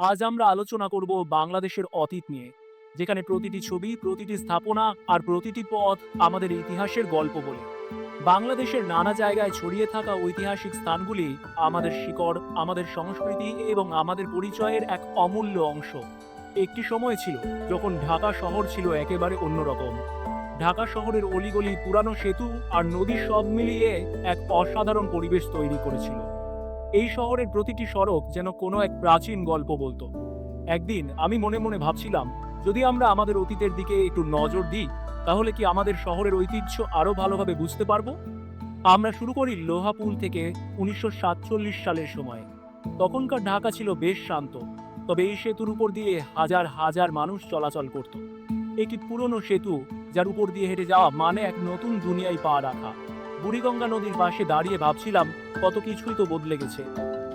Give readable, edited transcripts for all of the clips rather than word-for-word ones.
আজ আমরা আলোচনা করব বাংলাদেশের অতীত নিয়ে, যেখানে প্রতিটি ছবি, প্রতিটি স্থাপনা আর প্রতিটি পথ আমাদের ইতিহাসের গল্প বলে। বাংলাদেশের নানা জায়গায় ছড়িয়ে থাকা ঐতিহাসিক স্থানগুলি আমাদের শিকড়, আমাদের সংস্কৃতি এবং আমাদের পরিচয়ের এক অমূল্য অংশ। একটি সময় ছিল যখন ঢাকা শহর ছিল একেবারে অন্যরকম। ঢাকা শহরের অলিগলি, পুরানো সেতু আর নদী সব মিলিয়ে এক অসাধারণ পরিবেশ তৈরি করেছিল। এই শহরের প্রতিটি সড়ক যেন কোনো এক প্রাচীন গল্প বলতো। একদিন আমি মনে মনে ভাবছিলাম, যদি আমরা আমাদের অতীতের দিকে একটু নজর দিই, তাহলে কি আমাদের শহরের ঐতিহ্য আরো ভালোভাবে বুঝতে পারবো। আমরা শুরু করি লোহাপুল থেকে। 1947 সালের সময় তখনকার ঢাকা ছিল বেশ শান্ত, তবে এই সেতুর উপর দিয়ে হাজার হাজার মানুষ চলাচল করত। একটি পুরনো সেতু, যার উপর দিয়ে হেঁটে যাওয়া মানে এক নতুন দুনিয়ায় পা রাখা। বুড়িগঙ্গা নদীর পাশে দাঁড়িয়ে ভাবছিলাম, কত কিছুই তো বদলে গেছে।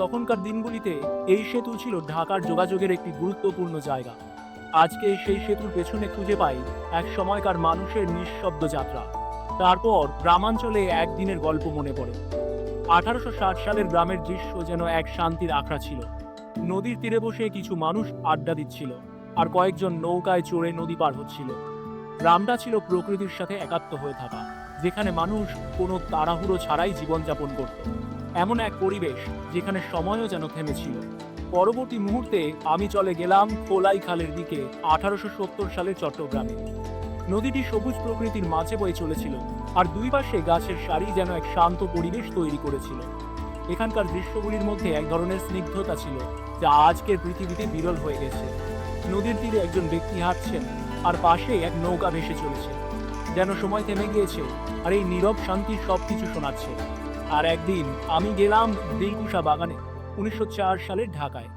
তখনকার দিনগুলিতে এই সেতু ছিল ঢাকার যোগাযোগের একটি গুরুত্বপূর্ণ জায়গা। আজকে সেই সেতুর পেছনে খুঁজে পাই এক সময়কার মানুষের নিঃশব্দ যাত্রা। তারপর গ্রামাঞ্চলে একদিনের গল্প মনে পড়ে। 1860 সালের গ্রামের দৃশ্য যেন এক শান্তির আখড়া ছিল। নদীর তীরে বসে কিছু মানুষ আড্ডা দিচ্ছিল, আর কয়েকজন নৌকায় চড়ে নদী পার হচ্ছিল। গ্রামটা ছিল প্রকৃতির সাথে একাত্ম হয়ে থাকা, যেখানে মানুষ কোনো তাড়াহুড়ো ছাড়াই জীবনযাপন করত। এমন এক পরিবেশ যেখানে সময়ও যেন থেমেছিল। পরবর্তী মুহূর্তে আমি চলে গেলাম খোলাই খালের দিকে, 1870 সালের চট্টগ্রামে। নদীটি সবুজ প্রকৃতির মাঝে বয়ে চলেছিল, আর দুই পাশে গাছের সারি যেন এক শান্ত পরিবেশ তৈরি করেছিল। এখানকার দৃশ্যগুলির মধ্যে এক ধরনের স্নিগ্ধতা ছিল, যা আজকের পৃথিবীতে বিরল হয়ে গেছে। নদীর তীরে একজন ব্যক্তি হাঁটছেন, আর পাশে এক নৌকা ভেসে চলেছে, যেন সময় থেমে গিয়েছে আর এই নীরব শান্তি সবকিছু শোনাচ্ছে। আর একদিন আমি গেলাম দিলকুশা বাগানে, 1904 সালের ঢাকায়।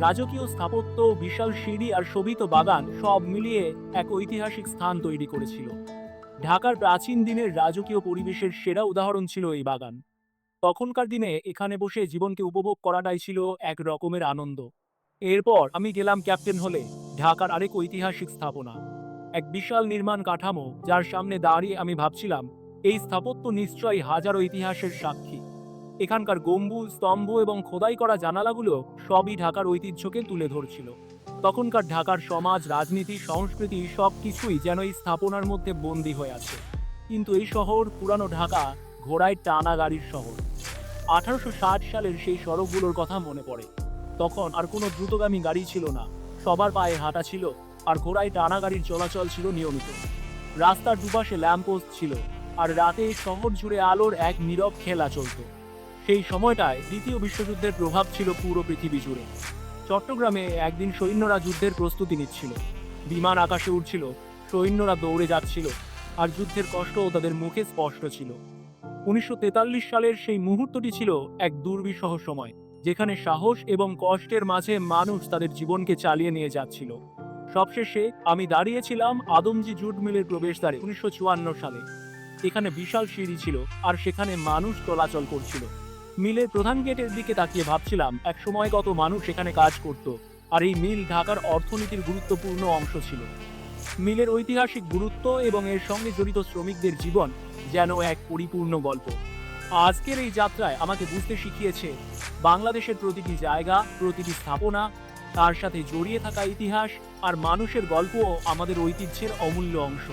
রাজকীয় স্থাপত্য, বিশাল সিঁড়ি আর শোভিত বাগান সব মিলিয়ে এক ঐতিহাসিক স্থান তৈরি করেছিল। ঢাকার প্রাচীন দিনের রাজকীয় পরিবেশের সেরা উদাহরণ ছিল এই বাগান। তখনকার দিনে এখানে বসে জীবনকে উপভোগ করাটাই ছিল এক রকমের আনন্দ। এরপর আমি গেলাম ক্যাপ্টেন হলে, ঢাকার আরেক ঐতিহাসিক স্থাপনা। এক বিশাল নির্মাণ কাঠামো, যার সামনে দাঁড়িয়ে আমি ভাবছিলাম, এই স্থাপত্য নিশ্চয়ই হাজারো ইতিহাসের সাক্ষী। এখানকার গম্বুজ, স্তম্ভ এবং খোদাই করা জানালাগুলো সবই ঢাকার ঐতিহ্যকে তুলে ধরছিল। তখনকার ঢাকার সমাজ, রাজনীতি, সংস্কৃতি সবকিছুই যেন এই স্থাপনার মধ্যে বন্দী হয়ে আছে। কিন্তু এই শহর, পুরানো ঢাকা, ঘোড়ায় টানা গাড়ির শহর। 1860 সালের সেই সড়কগুলোর কথা মনে পড়ে। তখন আর কোনো দ্রুতগামী গাড়ি ছিল না, সবার পায়ে হাঁটা ছিল, আর ঘোড়ায় টানা গাড়ির চলাচল ছিল নিয়মিত। রাস্তার দুপাশে ল্যাম্পপোস্ট ছিল, আর রাতে শহর জুড়ে আলোর এক নীরব খেলা চলত। সেই সময়টায় দ্বিতীয় বিশ্বযুদ্ধের প্রভাব ছিল পুরো পৃথিবী জুড়ে। চট্টগ্রামে একদিন সৈন্যরা যুদ্ধের প্রস্তুতি নিচ্ছিল। বিমান আকাশে উঠছিল, সৈন্যরা দৌড়ে যাচ্ছিল, আর যুদ্ধের কষ্টও তাদের মুখে স্পষ্ট ছিল। 1943 সালের সেই মুহূর্তটি ছিল এক দুর্বিষহ সময়, যেখানে সাহস এবং কষ্টের মাঝে মানুষ তাদের জীবনকে চালিয়ে নিয়ে যাচ্ছিল। সবশেষে আমি দাঁড়িয়েছিলাম আদমজী জুট মিলের প্রবেশদ্বারে 1954 সালে। এখানে বিশাল সিঁড়ি ছিল, আর সেখানে মানুষ চলাচল করছিল। মিলের প্রধান গেটের দিকে তাকিয়ে ভাবছিলাম, এক সময় কত মানুষ এখানে কাজ করত, আর এই মিল ঢাকার অর্থনীতির গুরুত্বপূর্ণ অংশ ছিল। মিলের ঐতিহাসিক গুরুত্ব এবং এর সঙ্গে জড়িত শ্রমিকদের জীবন যেন এক পরিপূর্ণ গল্প। আজকের এই যাত্রায় আমাকে বুঝতে শিখিয়েছে, বাংলাদেশের প্রতিটি জায়গা, প্রতিটি স্থাপনা, তার সাথে জড়িয়ে থাকা ইতিহাস আর মানুষের গল্পও আমাদের ঐতিহ্যের অমূল্য অংশ।